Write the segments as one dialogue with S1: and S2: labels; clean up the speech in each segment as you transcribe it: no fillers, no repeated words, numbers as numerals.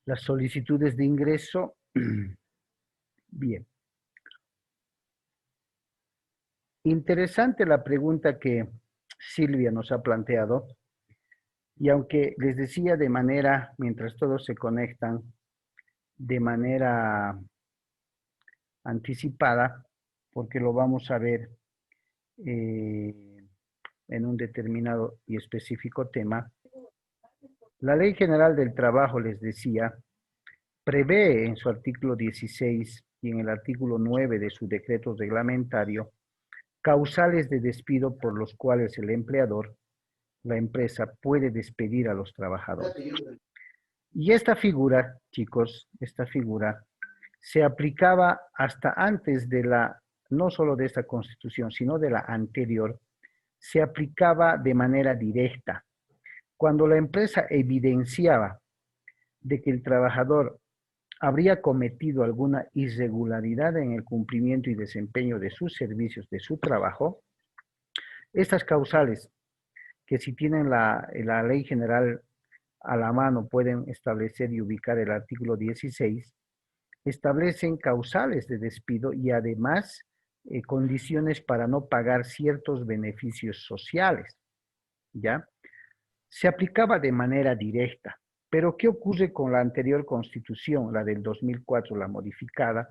S1: las solicitudes de ingreso. Bien. Interesante la pregunta que Silvia nos ha planteado. Y aunque les decía de manera, mientras todos se conectan, de manera anticipada, porque lo vamos a ver en un determinado y específico tema, la Ley General del Trabajo, les decía, prevé en su artículo 16 y en el artículo 9 de su decreto reglamentario causales de despido por los cuales el empleador, la empresa, puede despedir a los trabajadores. Y esta figura, chicos, esta figura se aplicaba hasta antes de no solo de esta Constitución, sino de la anterior, se aplicaba de manera directa. Cuando la empresa evidenciaba de que el trabajador habría cometido alguna irregularidad en el cumplimiento y desempeño de sus servicios, de su trabajo, estas causales, que si tienen la ley general a la mano pueden establecer y ubicar el artículo 16, establecen causales de despido y además condiciones para no pagar ciertos beneficios sociales, ¿ya? Se aplicaba de manera directa. Pero ¿qué ocurre con la anterior Constitución, la del 2004, la modificada?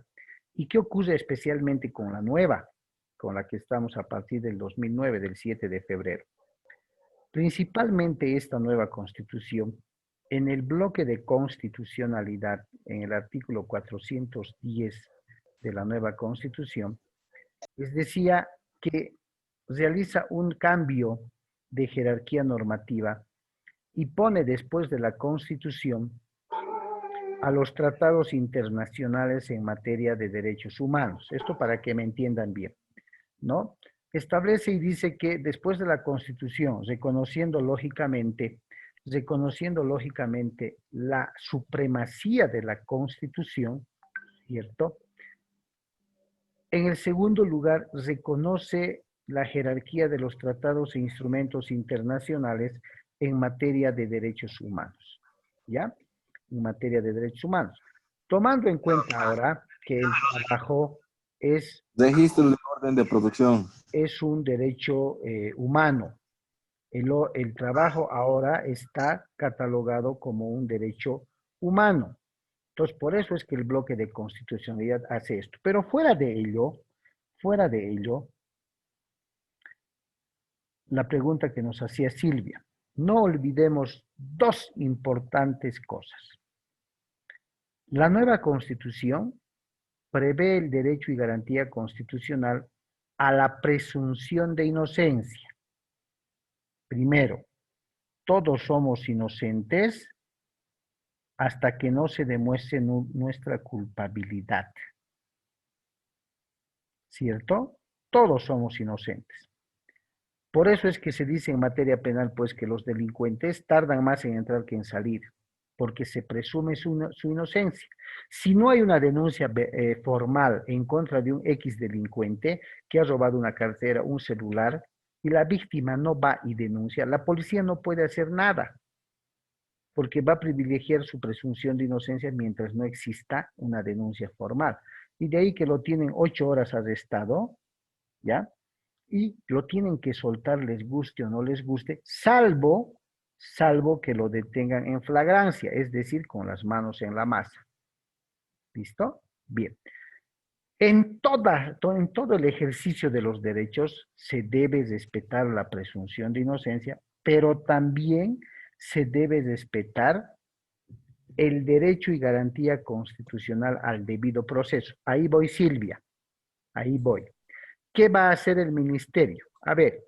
S1: ¿Y qué ocurre especialmente con la nueva, con la que estamos a partir del 2009, del 7 de febrero? Principalmente esta nueva Constitución, en el bloque de constitucionalidad, en el artículo 410 de la nueva Constitución, les decía que realiza un cambio de jerarquía normativa y pone después de la Constitución a los tratados internacionales en materia de derechos humanos. Esto para que me entiendan bien, ¿no? Establece y dice que después de la Constitución, reconociendo lógicamente la supremacía de la Constitución, ¿cierto? En el segundo lugar, reconoce la jerarquía de los tratados e instrumentos internacionales en materia de derechos humanos, ¿ya? En materia de derechos humanos. Tomando en cuenta ahora que el trabajo es
S2: Registro de orden de producción.
S1: Es un derecho humano. El trabajo ahora está catalogado como un derecho humano. Entonces, por eso es que el bloque de constitucionalidad hace esto. Pero fuera de ello, la pregunta que nos hacía Silvia, no olvidemos dos importantes cosas. La nueva Constitución prevé el derecho y garantía constitucional a la presunción de inocencia. Primero, todos somos inocentes hasta que no se demuestre nuestra culpabilidad. ¿Cierto? Todos somos inocentes. Por eso es que se dice en materia penal, pues, que los delincuentes tardan más en entrar que en salir, porque se presume su inocencia. Si no hay una denuncia formal en contra de un X delincuente que ha robado una cartera, un celular, y la víctima no va y denuncia, la policía no puede hacer nada, porque va a privilegiar su presunción de inocencia mientras no exista una denuncia formal. Y de ahí que lo tienen 8 horas arrestado, ¿ya? Y lo tienen que soltar, les guste o no les guste, salvo que lo detengan en flagrancia, es decir, con las manos en la masa. ¿Listo? Bien. En todo el ejercicio de los derechos se debe respetar la presunción de inocencia, pero también se debe respetar el derecho y garantía constitucional al debido proceso. Ahí voy, Silvia. Ahí voy. ¿Qué va a hacer el ministerio? A ver,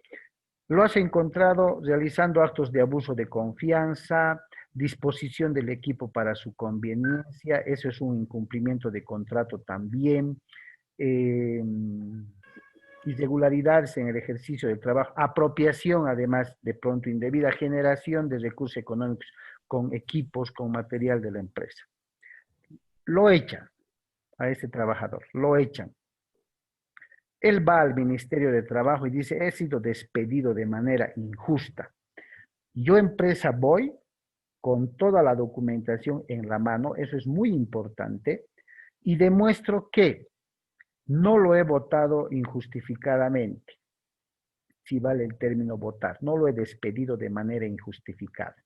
S1: lo has encontrado realizando actos de abuso de confianza, disposición del equipo para su conveniencia, eso es un incumplimiento de contrato también, irregularidades en el ejercicio del trabajo, apropiación además de pronto indebida, generación de recursos económicos con equipos, con material de la empresa. Lo echan a ese trabajador, lo echan. Él va al Ministerio de Trabajo y dice, he sido despedido de manera injusta. Yo empresa voy con toda la documentación en la mano, eso es muy importante, y demuestro que no lo he votado injustificadamente, si vale el término votar, no lo he despedido de manera injustificada.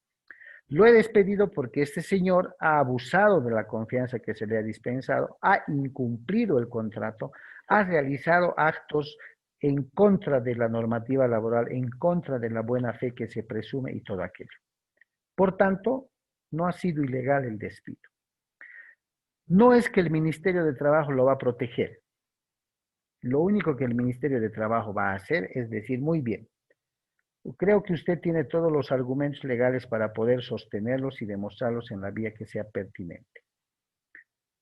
S1: Lo he despedido porque este señor ha abusado de la confianza que se le ha dispensado, ha incumplido el contrato, ha realizado actos en contra de la normativa laboral, en contra de la buena fe que se presume y todo aquello. Por tanto, no ha sido ilegal el despido. No es que el Ministerio de Trabajo lo va a proteger. Lo único que el Ministerio de Trabajo va a hacer es decir, muy bien, creo que usted tiene todos los argumentos legales para poder sostenerlos y demostrarlos en la vía que sea pertinente.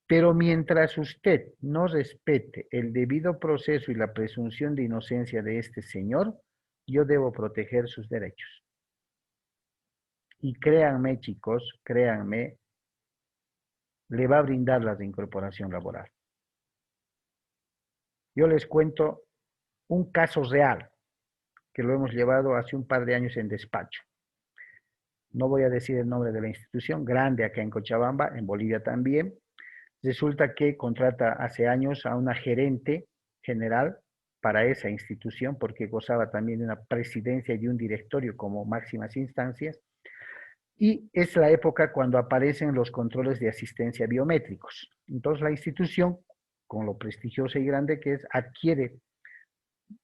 S1: Pero mientras usted no respete el debido proceso y la presunción de inocencia de este señor, yo debo proteger sus derechos. Y créanme, chicos, créanme, le va a brindar la reincorporación laboral. Yo les cuento un caso real que lo hemos llevado hace un par de años en despacho. No voy a decir el nombre de la institución, grande acá en Cochabamba, en Bolivia también. Resulta que contrata hace años a una gerente general para esa institución, porque gozaba también de una presidencia y de un directorio como máximas instancias. Y es la época cuando aparecen los controles de asistencia biométricos. Entonces la institución, con lo prestigiosa y grande que es, adquiere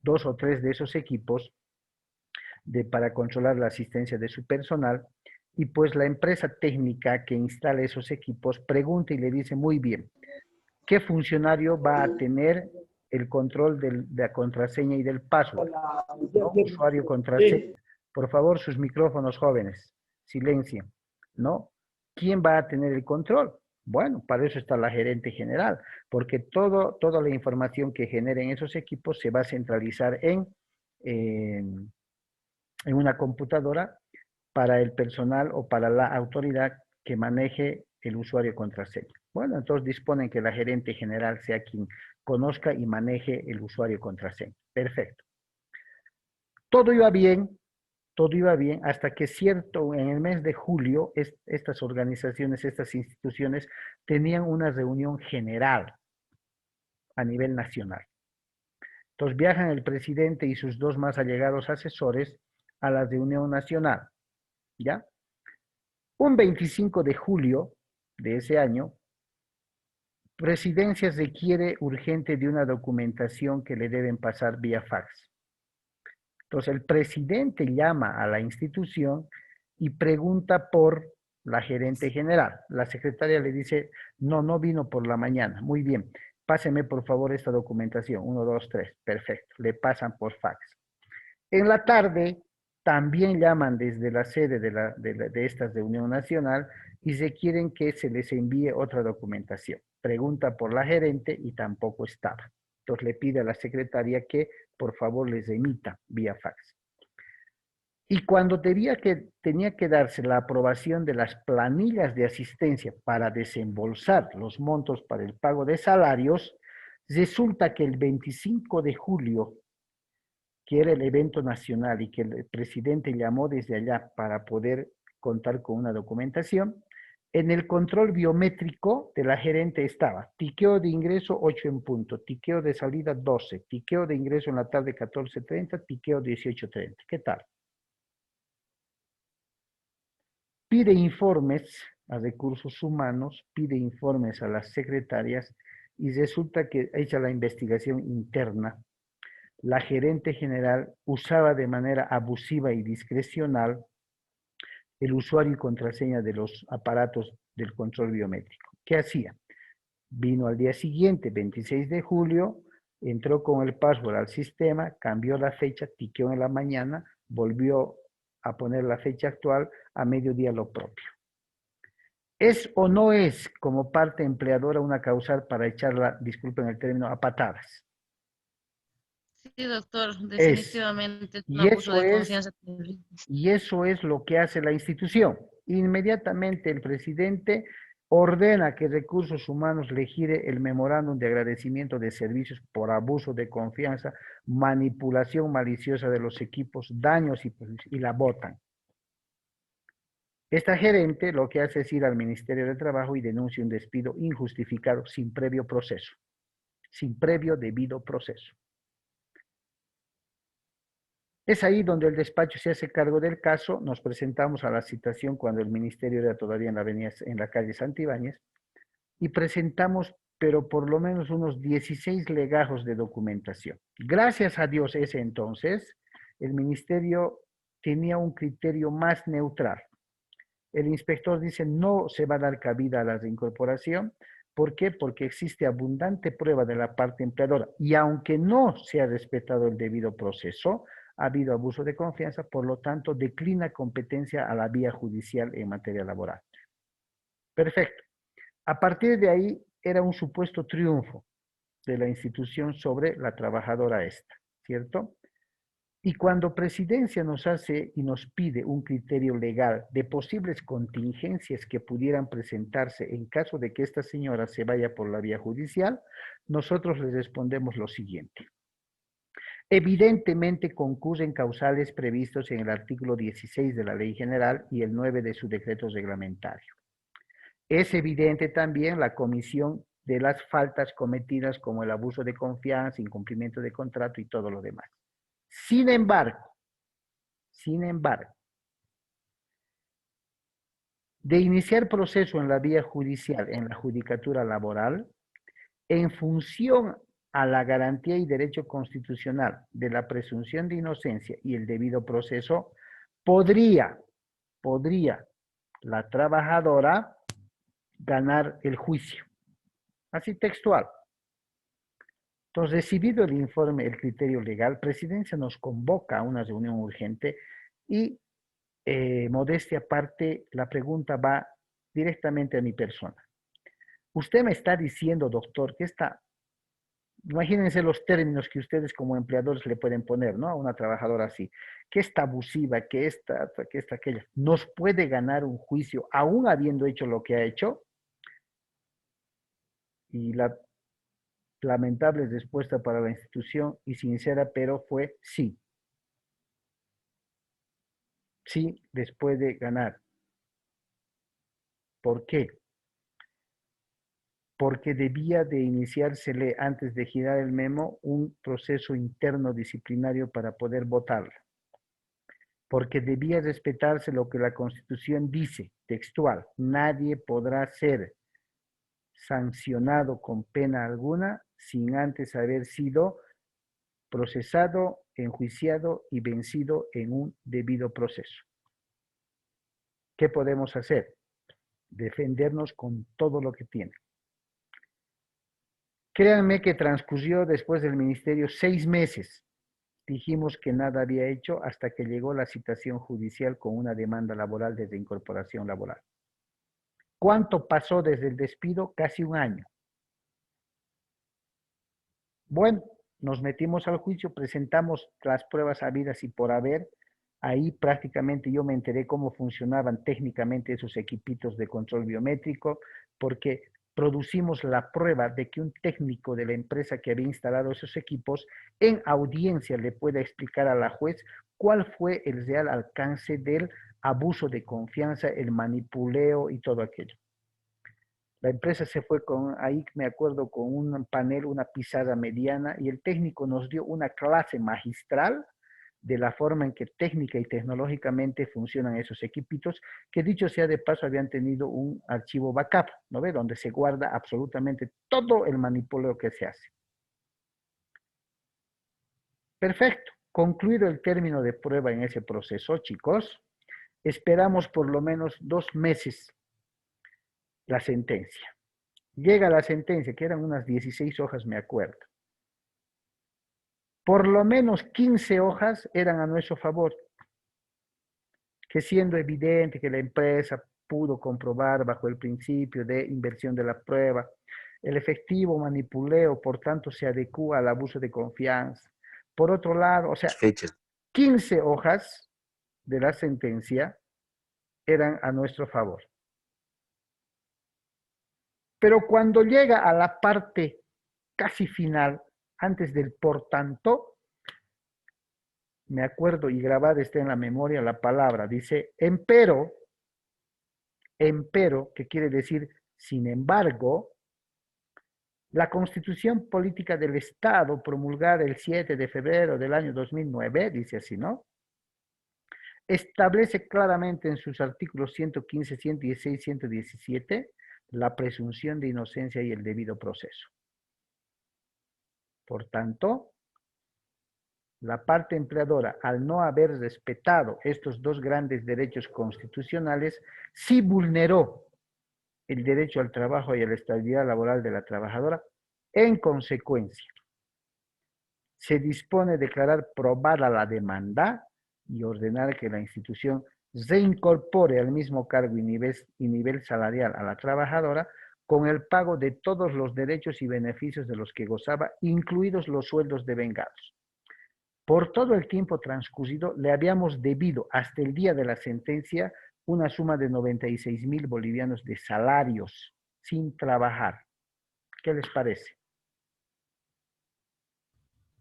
S1: 2 o 3 de esos equipos para controlar la asistencia de su personal, y pues la empresa técnica que instala esos equipos pregunta y le dice, muy bien, ¿qué funcionario va a tener el control de la contraseña y del password? ¿No? Usuario, contraseña. Por favor, sus micrófonos, jóvenes, silencio, ¿no? ¿Quién va a tener el control? Bueno, para eso está la gerente general, porque toda la información que generen esos equipos se va a centralizar en una computadora para el personal o para la autoridad que maneje el usuario contraseña. Bueno, entonces disponen que la gerente general sea quien conozca y maneje el usuario contraseña. Perfecto. Todo iba bien hasta que en el mes de julio, estas organizaciones, estas instituciones tenían una reunión general a nivel nacional. Entonces viajan el presidente y sus 2 más allegados asesores a la reunión nacional, ¿ya? Un 25 de julio de ese año, Presidencia requiere urgente de una documentación que le deben pasar vía fax. Entonces el presidente llama a la institución y pregunta por la gerente general. La secretaria le dice, no vino por la mañana. Muy bien, páseme por favor esta documentación. 1, 2, 3. Perfecto, le pasan por fax. En la tarde también llaman desde la sede de esta reunión nacional y requieren que se les envíe otra documentación. Pregunta por la gerente y tampoco estaba. Entonces le pide a la secretaria que por favor les emita vía fax. Y cuando tenía que darse la aprobación de las planillas de asistencia para desembolsar los montos para el pago de salarios, resulta que el 25 de julio, que era el evento nacional y que el presidente llamó desde allá para poder contar con una documentación, en el control biométrico de la gerente estaba tiqueo de ingreso 8 en punto, tiqueo de salida 12, tiqueo de ingreso en la tarde 14:30, tiqueo 18:30. ¿Qué tal? Pide informes a recursos humanos, pide informes a las secretarias y resulta que hecha la investigación interna, la gerente general usaba de manera abusiva y discrecional el usuario y contraseña de los aparatos del control biométrico. ¿Qué hacía? Vino al día siguiente, 26 de julio, entró con el password al sistema, cambió la fecha, tiqueó en la mañana, volvió a poner la fecha actual, a mediodía lo propio. ¿Es o no es como parte empleadora una causal para echarla, disculpen el término, a patadas?
S3: Sí, doctor,
S1: Es.
S3: definitivamente es un
S1: Y
S3: abuso
S1: eso
S3: de
S1: es
S3: confianza terrible.
S1: Y eso es lo que hace la institución. Inmediatamente el presidente ordena que Recursos Humanos le gire el memorándum de agradecimiento de servicios por abuso de confianza, manipulación maliciosa de los equipos, daños y la botan. Esta gerente lo que hace es ir al Ministerio de Trabajo y denuncia un despido injustificado sin previo proceso, sin previo debido proceso. Es ahí donde el despacho se hace cargo del caso. Nos presentamos a la citación cuando el ministerio era todavía en la calle Santibáñez, y presentamos, pero por lo menos unos 16 legajos de documentación. Gracias a Dios, ese entonces, el ministerio tenía un criterio más neutral. El inspector dice no se va a dar cabida a la reincorporación. ¿Por qué? Porque existe abundante prueba de la parte empleadora y aunque no se ha respetado el debido proceso, ha habido abuso de confianza, por lo tanto declina competencia a la vía judicial en materia laboral. Perfecto. A partir de ahí era un supuesto triunfo de la institución sobre la trabajadora esta, ¿cierto? Y cuando Presidencia nos hace y nos pide un criterio legal de posibles contingencias que pudieran presentarse en caso de que esta señora se vaya por la vía judicial, nosotros les respondemos lo siguiente. Evidentemente concurren causales previstos en el artículo 16 de la Ley General y el 9 de su decreto reglamentario. Es evidente también la comisión de las faltas cometidas como el abuso de confianza, incumplimiento de contrato y todo lo demás. Sin embargo, de iniciar proceso en la vía judicial, en la judicatura laboral, en función a la garantía y derecho constitucional de la presunción de inocencia y el debido proceso, podría la trabajadora ganar el juicio. Así textual. Entonces, recibido el informe, el criterio legal, Presidencia nos convoca a una reunión urgente y, modestia aparte, la pregunta va directamente a mi persona. Usted me está diciendo, doctor, que imagínense los términos que ustedes como empleadores le pueden poner, ¿no? A una trabajadora así, que esta abusiva, que esta, aquella, nos puede ganar un juicio aún habiendo hecho lo que ha hecho. Y la lamentable respuesta para la institución y sincera, pero fue sí. Sí, les puede ganar. ¿Por qué? Porque debía de iniciársele antes de girar el memo un proceso interno disciplinario para poder votarla. Porque debía respetarse lo que la Constitución dice, textual, nadie podrá ser sancionado con pena alguna sin antes haber sido procesado, enjuiciado y vencido en un debido proceso. ¿Qué podemos hacer? Defendernos con todo lo que tiene. Créanme que transcurrió después del ministerio 6 meses. Dijimos que nada había hecho hasta que llegó la citación judicial con una demanda laboral de reincorporación laboral. ¿Cuánto pasó desde el despido? Casi un año. Bueno, nos metimos al juicio, presentamos las pruebas habidas y por haber. Ahí prácticamente yo me enteré cómo funcionaban técnicamente esos equipitos de control biométrico, porque producimos la prueba de que un técnico de la empresa que había instalado esos equipos en audiencia le pueda explicar a la juez cuál fue el real alcance del abuso de confianza, el manipuleo y todo aquello. La empresa se fue ahí me acuerdo, con un panel, una pizarra mediana, y el técnico nos dio una clase magistral de la forma en que técnica y tecnológicamente funcionan esos equipitos, que dicho sea de paso habían tenido un archivo backup, ¿no ve? Donde se guarda absolutamente todo el manipuleo que se hace. Perfecto. Concluido el término de prueba en ese proceso, chicos, esperamos por lo menos 2 meses la sentencia. Llega la sentencia, que eran unas 16 hojas, me acuerdo. Por lo menos 15 hojas eran a nuestro favor, que siendo evidente que la empresa pudo comprobar bajo el principio de inversión de la prueba, el efectivo manipuleo, por tanto, se adecua al abuso de confianza. Por otro lado, o sea, 15 hojas de la sentencia eran a nuestro favor. Pero cuando llega a la parte casi final, antes del por tanto, me acuerdo y grabada está en la memoria la palabra, dice, empero, Empero, que quiere decir sin embargo, la Constitución Política del Estado, promulgada el 7 de febrero del año 2009, dice así, ¿no? Establece claramente en sus artículos 115, 116, 117 la presunción de inocencia y el debido proceso. Por tanto, la parte empleadora, al no haber respetado estos dos grandes derechos constitucionales, sí vulneró el derecho al trabajo y a la estabilidad laboral de la trabajadora. En consecuencia, se dispone declarar probada la demanda y ordenar que la institución reincorpore al mismo cargo y nivel salarial a la trabajadora con el pago de todos los derechos y beneficios de los que gozaba, incluidos los sueldos devengados. Por todo el tiempo transcurrido, le habíamos debido hasta el día de la sentencia una suma de 96,000 bolivianos de salarios sin trabajar. ¿Qué les parece?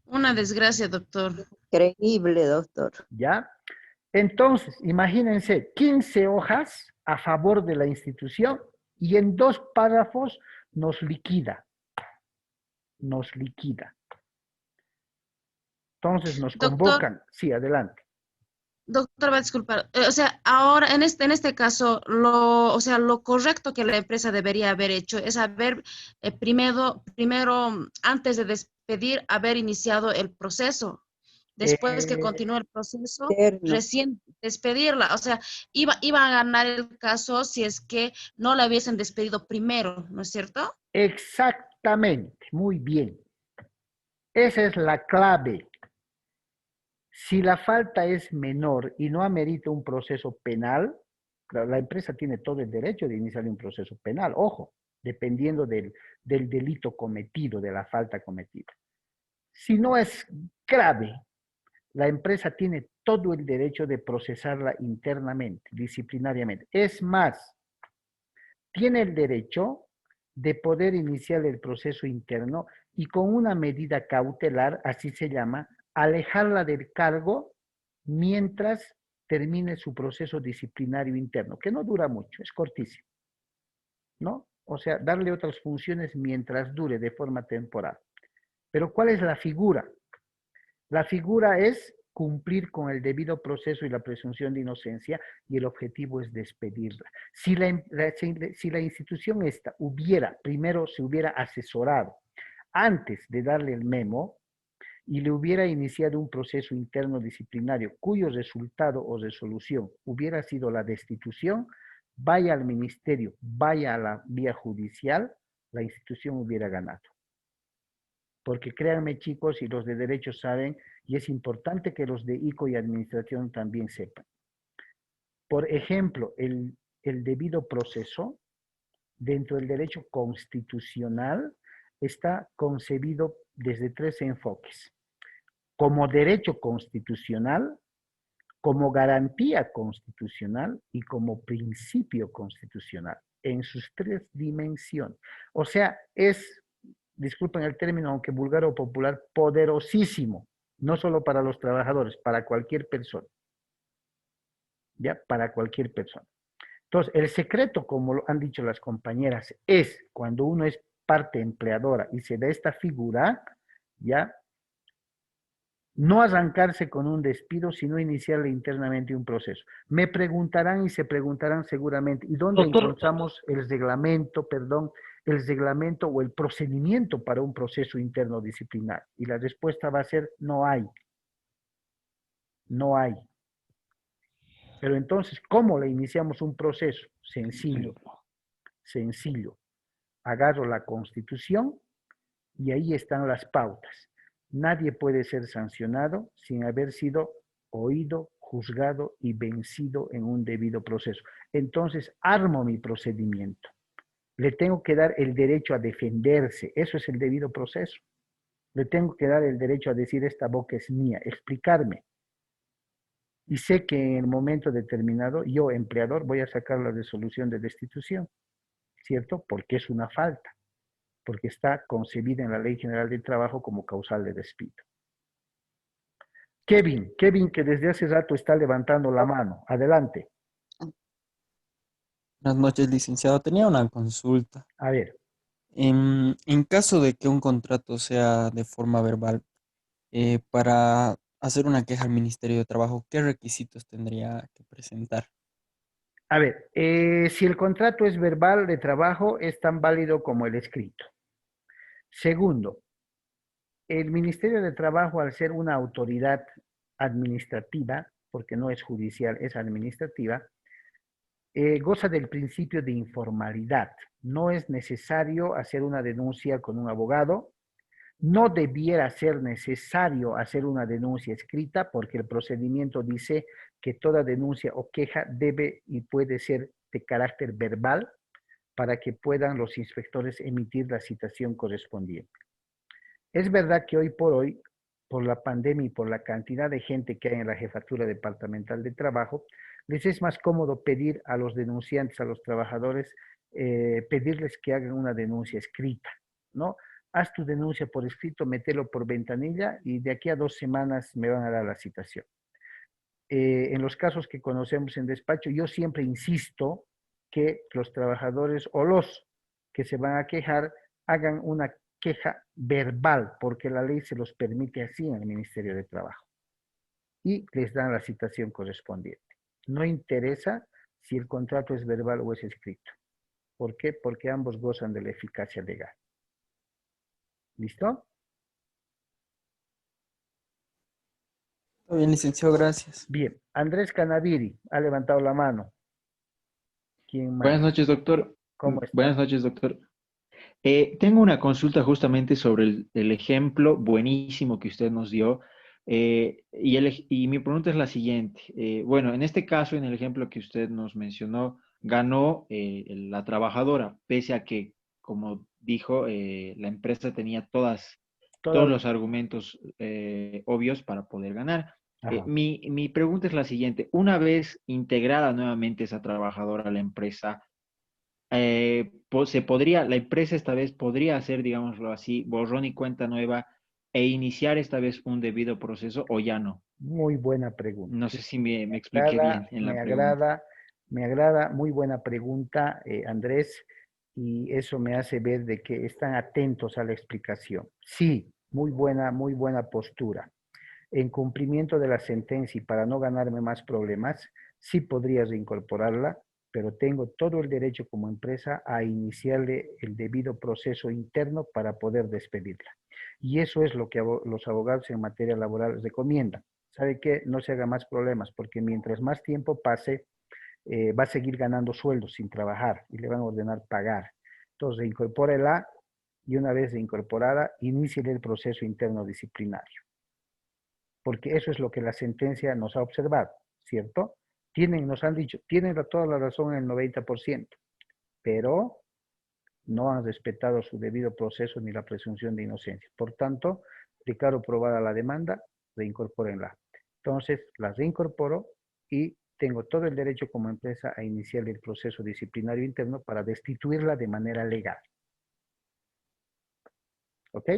S3: Una desgracia, doctor.
S4: Increíble, doctor.
S1: ¿Ya? Entonces, imagínense, 15 hojas a favor de la institución y en 2 párrafos nos liquida. Nos liquida. Entonces nos
S3: Doctor,
S1: convocan. Sí, adelante.
S3: doctor, va a disculpar. O sea, ahora en este caso, lo correcto que la empresa debería haber hecho es haber primero, antes de despedir, haber iniciado el proceso. Después que
S1: Eh,
S3: continúe el proceso,
S4: Eterno.
S3: recién despedirla. O sea, iba a ganar el caso si es que no la hubiesen despedido primero, ¿no es cierto?
S1: Exactamente, muy bien. Esa es la clave. Si la falta es menor y no amerita un proceso penal, la empresa tiene todo el derecho de iniciar un proceso penal, ojo, dependiendo del delito cometido, de la falta cometida. Si no es grave, la empresa tiene todo el derecho de procesarla internamente, disciplinariamente. Es más, tiene el derecho de poder iniciar el proceso interno y con una medida cautelar, así se llama, alejarla del cargo mientras termine su proceso disciplinario interno, que no dura mucho, es cortísimo, ¿no? O sea, darle otras funciones mientras dure de forma temporal. Pero ¿cuál es la figura? La figura es cumplir con el debido proceso y la presunción de inocencia y el objetivo es despedirla. Si la institución esta primero se hubiera asesorado antes de darle el memo y le hubiera iniciado un proceso interno disciplinario cuyo resultado o resolución hubiera sido la destitución, vaya al ministerio, vaya a la vía judicial, la institución hubiera ganado. Porque créanme chicos, y los de derecho saben, y es importante que los de ICO y administración también sepan. Por ejemplo, el debido proceso dentro del derecho constitucional está concebido desde 3 enfoques. Como derecho constitucional, como garantía constitucional y como principio constitucional, en sus 3 dimensiones. O sea, es, disculpen el término, aunque vulgar o popular, poderosísimo, no solo para los trabajadores, para cualquier persona. ¿Ya? Para cualquier persona. Entonces, el secreto, como lo han dicho las compañeras, es cuando uno es parte empleadora y se da esta figura, ¿ya? No arrancarse con un despido, sino iniciarle internamente un proceso. Me preguntarán y se preguntarán seguramente, ¿y dónde encontramos el reglamento, el reglamento o el procedimiento para un proceso interno disciplinar? Y la respuesta va a ser, no hay. No hay. Pero entonces, ¿cómo le iniciamos un proceso? Sencillo, sencillo. Agarro la Constitución y ahí están las pautas. Nadie puede ser sancionado sin haber sido oído, juzgado y vencido en un debido proceso. Entonces, armo mi procedimiento. Le tengo que dar el derecho a defenderse. Eso es el debido proceso. Le tengo que dar el derecho a decir esta boca es mía, explicarme. Y sé que en el momento determinado, yo, empleador, voy a sacar la resolución de destitución, ¿cierto? Porque es una falta, porque está concebida en la Ley General del Trabajo como causal de despido. Kevin, que desde hace rato está levantando la mano. Adelante.
S5: Buenas noches, licenciado. Tenía una consulta.
S1: A ver,
S5: En caso de que un contrato sea de forma verbal, para hacer una queja al Ministerio de Trabajo, ¿qué requisitos tendría que presentar?
S1: si el contrato es verbal de trabajo, es tan válido como el escrito. Segundo, el Ministerio de Trabajo, al ser una autoridad administrativa, porque no es judicial, es administrativa, goza del principio de informalidad. No es necesario hacer una denuncia con un abogado, no debiera ser necesario hacer una denuncia escrita porque el procedimiento dice que toda denuncia o queja debe y puede ser de carácter verbal para que puedan los inspectores emitir la citación correspondiente. Es verdad que hoy por hoy, por la pandemia y por la cantidad de gente que hay en la Jefatura Departamental de Trabajo, les es más cómodo pedir a los denunciantes, a los trabajadores, pedirles que hagan una denuncia escrita, ¿no? Haz tu denuncia por escrito, mételo por ventanilla y de aquí a 2 semanas me van a dar la citación. En los casos que conocemos en despacho, yo siempre insisto que los trabajadores o los que se van a quejar hagan una queja verbal, porque la ley se los permite así en el Ministerio de Trabajo. Y les dan la citación correspondiente. No interesa si el contrato es verbal o es escrito. ¿Por qué? Porque ambos gozan de la eficacia legal. ¿Listo?
S5: Está bien, licenciado, gracias.
S1: Bien. Andrés Canaviri ha levantado la mano. ¿Quién más?
S6: Buenas noches, doctor.
S1: ¿Cómo está?
S6: Buenas noches, doctor. Tengo una consulta justamente sobre el ejemplo buenísimo que usted nos dio. Y mi pregunta es la siguiente. Bueno, en este caso, en el ejemplo que usted nos mencionó, ganó la trabajadora, pese a que, como dijo, la empresa tenía todos los argumentos obvios para poder ganar. Mi pregunta es la siguiente. Una vez integrada nuevamente esa trabajadora a la empresa, la empresa esta vez podría hacer, digámoslo así, borrón y cuenta nueva e iniciar esta vez un debido proceso o ya no.
S1: Muy buena pregunta.
S6: No sé si me expliqué bien en la pregunta.
S1: Me agrada, muy buena pregunta, Andrés, y eso me hace ver de que están atentos a la explicación. Sí, muy buena postura. En cumplimiento de la sentencia y para no ganarme más problemas, sí podrías reincorporarla, pero tengo todo el derecho como empresa a iniciarle el debido proceso interno para poder despedirla. Y eso es lo que los abogados en materia laboral recomiendan. ¿Sabe qué? No se haga más problemas, porque mientras más tiempo pase, va a seguir ganando sueldos sin trabajar y le van a ordenar pagar. Entonces, reincorpórela y una vez reincorporada, inicie el proceso interno disciplinario. Porque eso es lo que la sentencia nos ha observado, ¿cierto? Nos han dicho, tienen toda la razón en el 90%, pero no han respetado su debido proceso ni la presunción de inocencia. Por tanto, declaro probada la demanda, reincorpórenla. Entonces, la reincorporo y tengo todo el derecho como empresa a iniciar el proceso disciplinario interno para destituirla de manera legal. ¿Ok?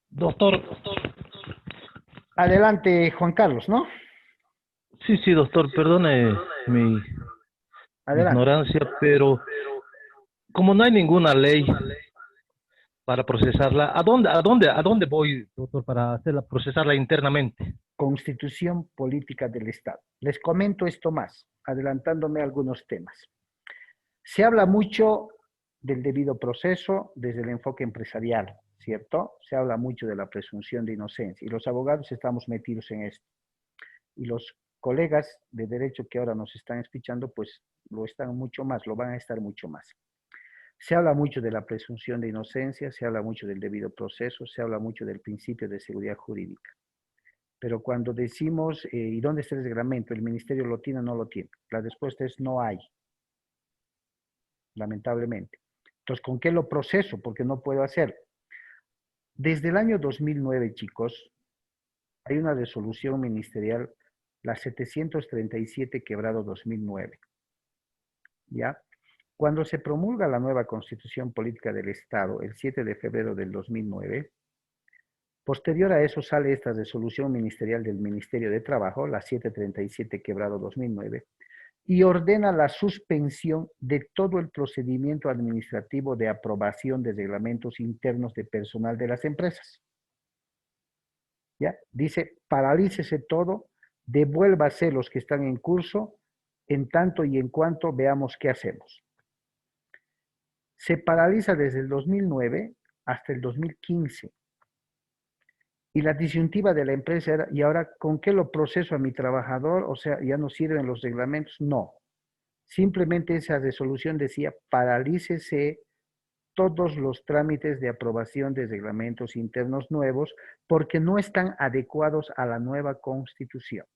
S7: Doctor,
S1: Adelante, Juan Carlos, ¿no?
S7: sí, doctor, perdone mi
S1: Adelante.
S7: ignorancia, pero como no hay ninguna ley para procesarla, ¿a dónde voy, doctor, para procesarla internamente?
S1: Constitución política del Estado. Les comento esto más, adelantándome a algunos temas. Se habla mucho del debido proceso desde el enfoque empresarial, ¿cierto? Se habla mucho de la presunción de inocencia y los abogados estamos metidos en esto. Y los colegas de derecho que ahora nos están escuchando, pues lo están mucho más, lo van a estar mucho más. Se habla mucho de la presunción de inocencia, se habla mucho del debido proceso, se habla mucho del principio de seguridad jurídica. Pero cuando decimos, ¿y dónde está el reglamento? ¿El ministerio lo tiene o no lo tiene? La respuesta es no hay, lamentablemente. Entonces, ¿con qué lo proceso? Porque no puedo hacerlo. Desde el año 2009, chicos, hay una resolución ministerial, la 737/2009. ¿Ya? Cuando se promulga la nueva Constitución Política del Estado, el 7 de febrero del 2009, posterior a eso sale esta resolución ministerial del Ministerio de Trabajo, la 737/2009, y ordena la suspensión de todo el procedimiento administrativo de aprobación de reglamentos internos de personal de las empresas. ¿Ya? Dice, paralícese todo, devuélvase los que están en curso, en tanto y en cuanto veamos qué hacemos. Se paraliza desde el 2009 hasta el 2015. Y la disyuntiva de la empresa era, ¿y ahora con qué lo proceso a mi trabajador? O sea, ¿ya no sirven los reglamentos? No. Simplemente esa resolución decía, paralícese todos los trámites de aprobación de reglamentos internos nuevos porque no están adecuados a la nueva Constitución.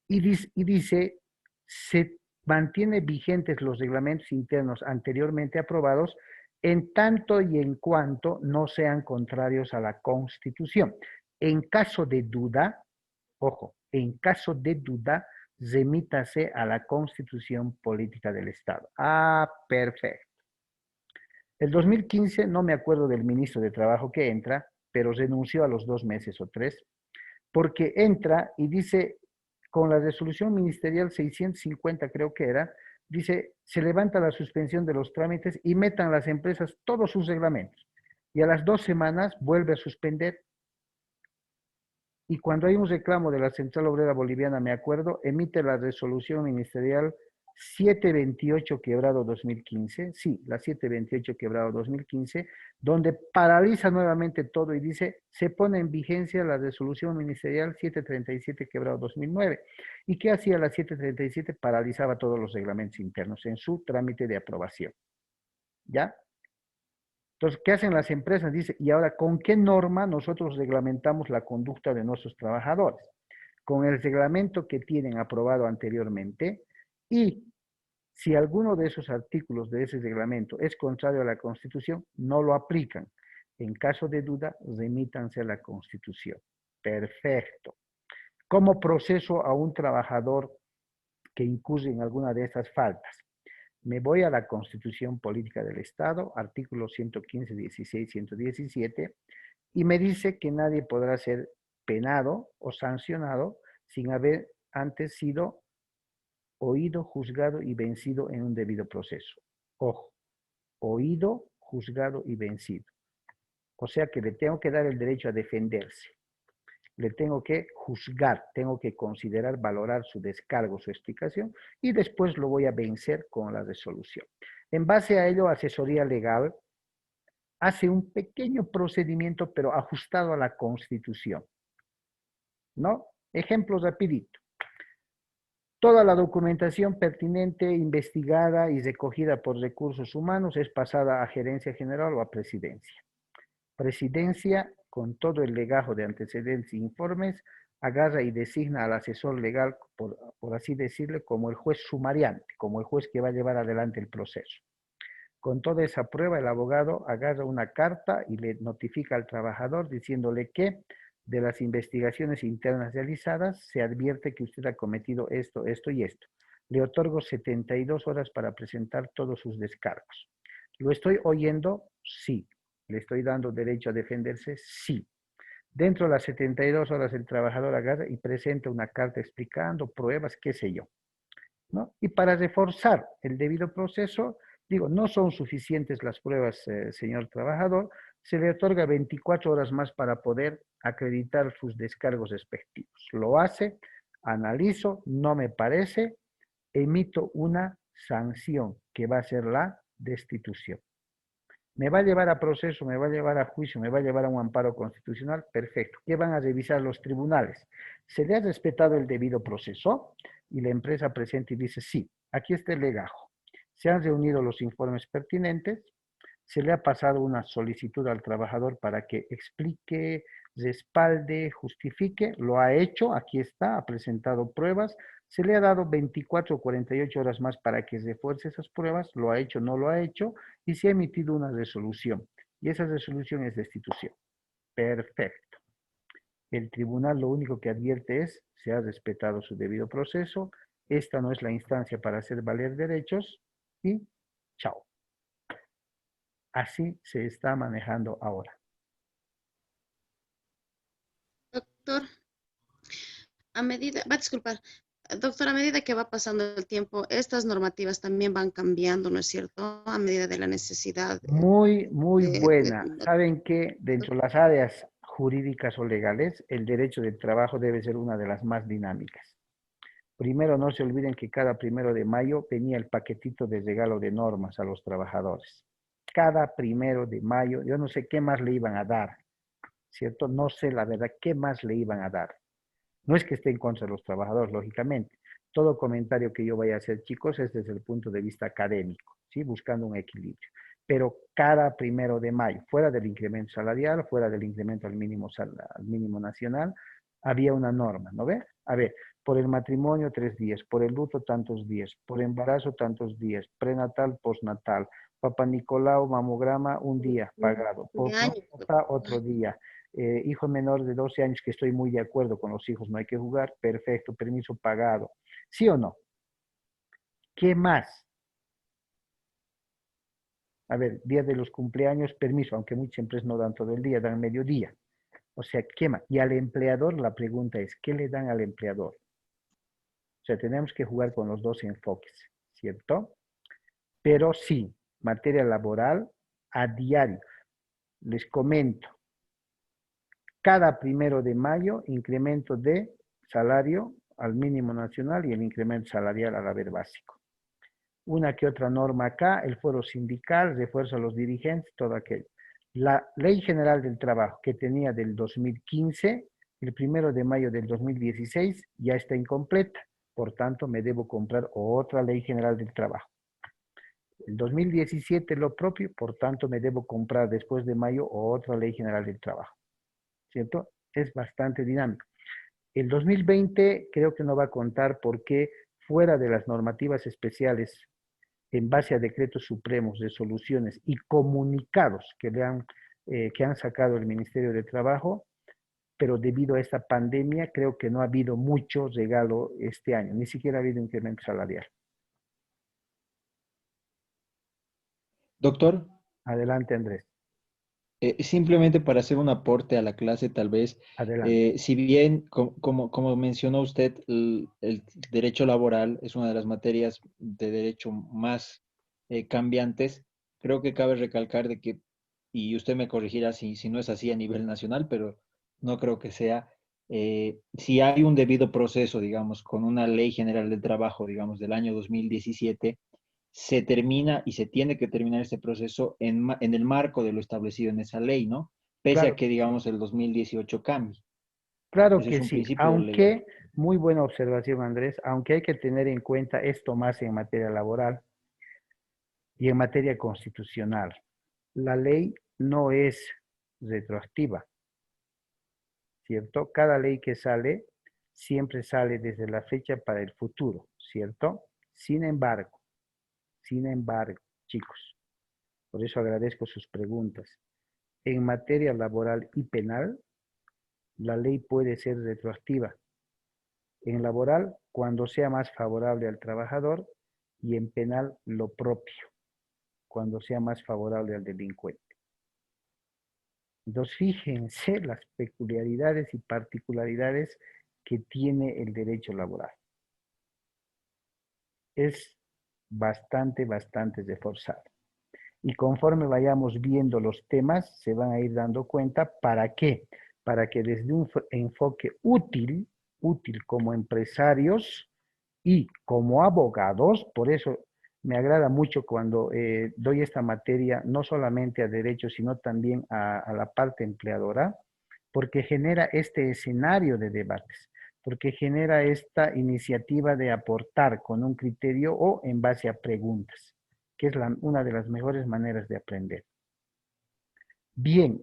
S1: Y dice, se mantiene vigentes los reglamentos internos anteriormente aprobados en tanto y en cuanto no sean contrarios a la Constitución. En caso de duda, ojo, en caso de duda, remítase a la Constitución Política del Estado. Ah, perfecto. El 2015, no me acuerdo del ministro de Trabajo que entra, pero renunció a los 2 meses o 3, porque entra y dice, con la resolución ministerial 650 creo que era, dice, se levanta la suspensión de los trámites y metan las empresas todos sus reglamentos. Y a las 2 semanas vuelve a suspender. Y cuando hay un reclamo de la Central Obrera Boliviana, me acuerdo, emite la resolución ministerial 728/2015, sí, la 728/2015, donde paraliza nuevamente todo y dice, se pone en vigencia la resolución ministerial 737/2009. ¿Y qué hacía la 737? Paralizaba todos los reglamentos internos en su trámite de aprobación. ¿Ya? Entonces, ¿qué hacen las empresas? Dice, ¿y ahora con qué norma nosotros reglamentamos la conducta de nuestros trabajadores? Con el reglamento que tienen aprobado anteriormente y si alguno de esos artículos de ese reglamento es contrario a la Constitución, no lo aplican. En caso de duda, remítanse a la Constitución. Perfecto. ¿Cómo proceso a un trabajador que incurre en alguna de estas faltas? Me voy a la Constitución Política del Estado, artículos 115, 16, 117, y me dice que nadie podrá ser penado o sancionado sin haber antes sido oído, juzgado y vencido en un debido proceso. Ojo, oído, juzgado y vencido. O sea que le tengo que dar el derecho a defenderse. Le tengo que juzgar, tengo que considerar, valorar su descargo, su explicación, y después lo voy a vencer con la resolución. En base a ello, asesoría legal hace un pequeño procedimiento, pero ajustado a la Constitución. ¿No? Ejemplo rapidito. Toda la documentación pertinente, investigada y recogida por recursos humanos es pasada a gerencia general o a presidencia. Presidencia, con todo el legajo de antecedentes e informes, agarra y designa al asesor legal, por así decirle, como el juez sumariante, como el juez que va a llevar adelante el proceso. Con toda esa prueba, el abogado agarra una carta y le notifica al trabajador diciéndole que de las investigaciones internas realizadas se advierte que usted ha cometido esto, esto y esto. Le otorgo 72 horas para presentar todos sus descargos. ¿Lo estoy oyendo? Sí. ¿Le estoy dando derecho a defenderse? Sí. Dentro de las 72 horas el trabajador agarra y presenta una carta explicando pruebas, qué sé yo, ¿no? Y para reforzar el debido proceso, digo, no son suficientes las pruebas, señor trabajador, se le otorga 24 horas más para poder acreditar sus descargos respectivos. Lo hace, analizo, no me parece, emito una sanción que va a ser la destitución. ¿Me va a llevar a proceso, me va a llevar a juicio, me va a llevar a un amparo constitucional? Perfecto. ¿Qué van a revisar los tribunales? ¿Se le ha respetado el debido proceso? Y la empresa presenta y dice, sí, aquí está el legajo. Se han reunido los informes pertinentes, se le ha pasado una solicitud al trabajador para que explique, respalde, justifique, lo ha hecho, aquí está, ha presentado pruebas, se le ha dado 24 o 48 horas más para que refuerce esas pruebas, lo ha hecho, no lo ha hecho, y se ha emitido una resolución. Y esa resolución es destitución. Perfecto. El tribunal lo único que advierte es, se ha respetado su debido proceso, esta no es la instancia para hacer valer derechos, y chao. Así se está manejando ahora.
S3: Doctor, a medida, va a disculpar, Doctor, a medida que va pasando el tiempo, estas normativas también van cambiando, ¿no es cierto? A medida de la necesidad
S1: Muy
S3: de- de-
S1: buena. Saben que dentro de las áreas jurídicas o legales, el derecho del trabajo debe ser una de las más dinámicas. Primero, no se olviden que cada 1 de mayo venía el paquetito de regalo de normas a los trabajadores. Cada 1 de mayo, yo no sé qué más le iban a dar, ¿cierto? No sé la verdad qué más le iban a dar. No es que esté en contra de los trabajadores, lógicamente. Todo comentario que yo vaya a hacer, chicos, es desde el punto de vista académico, ¿sí? Buscando un equilibrio. Pero cada 1 de mayo, fuera del incremento salarial, fuera del incremento al mínimo nacional, había una norma, ¿no ve? A ver, por el matrimonio 3 días, por el luto tantos días, por embarazo tantos días, prenatal, postnatal, Papa Nicolau, mamograma, un día pagado, por
S3: de años.
S1: próstata, otro día, hijo menor de 12 años, que estoy muy de acuerdo con los hijos, no hay que jugar, perfecto, permiso pagado. ¿Sí o no? ¿Qué más? A ver, día de los cumpleaños, permiso, aunque muchas empresas no dan todo el día, dan mediodía. O sea, ¿qué más? Y al empleador la pregunta es, ¿qué le dan al empleador? O sea, tenemos que jugar con los dos enfoques, ¿cierto? Pero sí, materia laboral a diario. Les comento, cada 1 de mayo, incremento de salario al mínimo nacional y el incremento salarial al haber básico. Una que otra norma acá, el foro sindical, refuerzo a los dirigentes, todo aquello. La Ley General del Trabajo que tenía del 2015, el 1 de mayo del 2016 ya está incompleta. Por tanto, me debo comprar otra Ley General del Trabajo. El 2017 lo propio, por tanto, me debo comprar después de mayo otra Ley General del Trabajo. ¿Cierto? Es bastante dinámico. El 2020 creo que no va a contar porque fuera de las normativas especiales en base a decretos supremos, resoluciones y comunicados que han sacado el Ministerio de Trabajo, pero debido a esta pandemia creo que no ha habido mucho regalo este año, ni siquiera ha habido incremento salarial.
S6: Doctor,
S1: Adelante, Andrés,
S6: simplemente para hacer un aporte a la clase, tal vez,
S1: adelante.
S6: si bien, como mencionó usted, el derecho laboral es una de las materias de derecho más cambiantes, creo que cabe recalcar de que, y usted me corregirá si no es así a nivel nacional, pero no creo que sea, si hay un debido proceso, digamos, con una ley general del trabajo, digamos, del año 2017, se termina y se tiene que terminar este proceso en el marco de lo establecido en esa ley, ¿no? Pese a
S1: Claro
S6: que,
S1: que sí,
S6: digamos, el 2018 cambie.
S1: claro
S6: Ese es
S1: que
S6: un
S1: sí,
S6: principio legal.
S1: aunque, muy buena observación, Andrés, aunque hay que tener en cuenta esto más en materia laboral y en materia constitucional. La ley no es retroactiva, ¿cierto? Cada ley que sale siempre sale desde la fecha para el futuro, ¿cierto? Sin embargo, chicos, por eso agradezco sus preguntas. En materia laboral y penal, la ley puede ser retroactiva. En laboral, cuando sea más favorable al trabajador, y en penal, lo propio, cuando sea más favorable al delincuente. Entonces, fíjense las peculiaridades y particularidades que tiene el derecho laboral. Es bastante reforzado. Y conforme vayamos viendo los temas, se van a ir dando cuenta para qué. Para que desde un enfoque útil como empresarios y como abogados, por eso me agrada mucho cuando doy esta materia, no solamente a derecho, sino también a la parte empleadora, porque genera este escenario de debates, porque genera esta iniciativa de aportar con un criterio o en base a preguntas, que es una de las mejores maneras de aprender. Bien,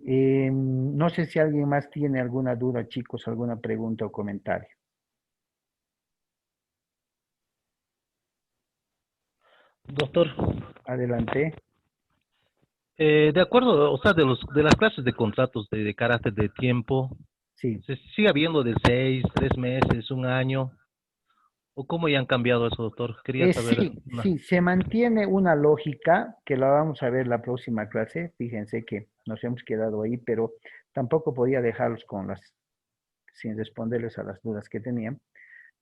S1: no sé si alguien más tiene alguna duda, chicos, alguna pregunta o comentario.
S7: Doctor,
S1: Adelante.
S7: de acuerdo, o sea, de las clases de contratos de carácter de tiempo,
S1: Sí.
S7: ¿se sigue habiendo de 6, 3 meses, un año? ¿O cómo ya han cambiado eso, doctor? Quería saber.
S1: Sí, se mantiene una lógica que la vamos a ver la próxima clase. Fíjense que nos hemos quedado ahí, pero tampoco podía dejarlos sin responderles a las dudas que tenían.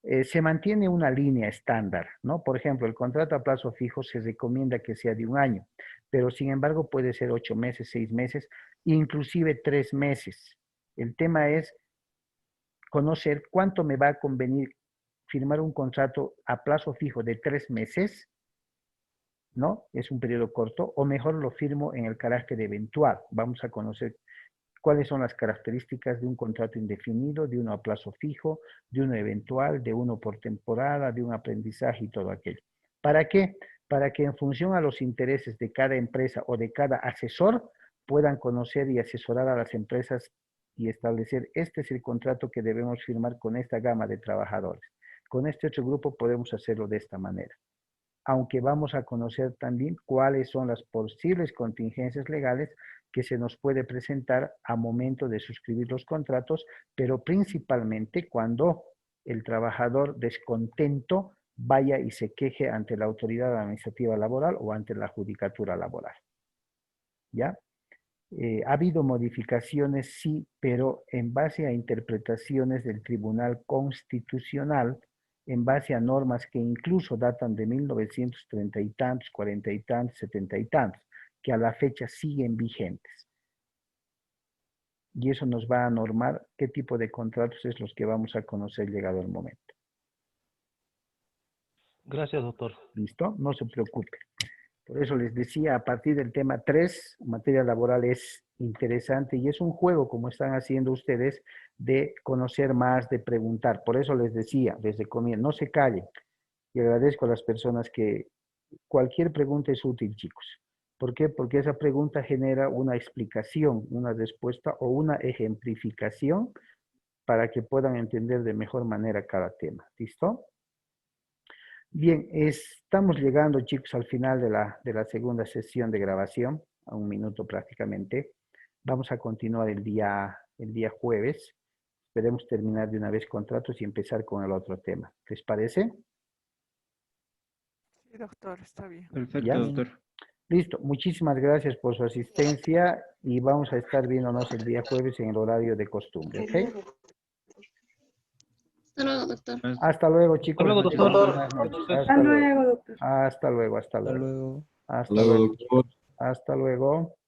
S1: se mantiene una línea estándar, ¿no? Por ejemplo, el contrato a plazo fijo se recomienda que sea de 1 año, pero sin embargo puede ser 8 meses, 6 meses, inclusive 3 meses. El tema es conocer cuánto me va a convenir firmar un contrato a plazo fijo de 3 meses, ¿no? Es un periodo corto, o mejor lo firmo en el carácter eventual. Vamos a conocer cuáles son las características de un contrato indefinido, de uno a plazo fijo, de uno eventual, de uno por temporada, de un aprendizaje y todo aquello. ¿Para qué? Para que en función a los intereses de cada empresa o de cada asesor puedan conocer y asesorar a las empresas y establecer, este es el contrato que debemos firmar con esta gama de trabajadores. Con este otro grupo podemos hacerlo de esta manera. Aunque vamos a conocer también cuáles son las posibles contingencias legales que se nos puede presentar a momento de suscribir los contratos, pero principalmente cuando el trabajador descontento vaya y se queje ante la autoridad administrativa laboral o ante la judicatura laboral. ¿Ya? Ha habido modificaciones, sí, pero en base a interpretaciones del Tribunal Constitucional, en base a normas que incluso datan de 1930 y tantos, 40 y tantos, 70 y tantos, que a la fecha siguen vigentes. Y eso nos va a normar qué tipo de contratos es los que vamos a conocer llegado el momento.
S7: Gracias, doctor.
S1: ¿Listo? No se preocupe. Por eso les decía, a partir del tema 3, materia laboral es interesante y es un juego, como están haciendo ustedes, de conocer más, de preguntar. Por eso les decía, desde comienzo, no se callen. Y agradezco a las personas que cualquier pregunta es útil, chicos. ¿Por qué? Porque esa pregunta genera una explicación, una respuesta o una ejemplificación para que puedan entender de mejor manera cada tema. ¿Listo? Bien, estamos llegando, chicos, al final de la segunda sesión de grabación, a 1 minuto prácticamente. Vamos a continuar el día jueves. Esperemos terminar de una vez contratos y empezar con el otro tema. ¿Les parece?
S8: Sí, doctor, está bien.
S6: Perfecto,
S1: ¿Ya?
S6: doctor.
S1: Listo. Muchísimas gracias por su asistencia y vamos a estar viéndonos el día jueves en el horario de costumbre, ¿ok?
S3: Hasta luego, doctor.
S1: Hasta luego, chicos.
S7: luego, doctor.
S1: Buenas noches. Hasta luego. Hasta luego, hasta
S5: Hasta
S1: luego.
S5: luego.
S1: Hasta
S2: Hasta luego,
S1: luego,
S2: doctor.
S1: chicos. Hasta luego.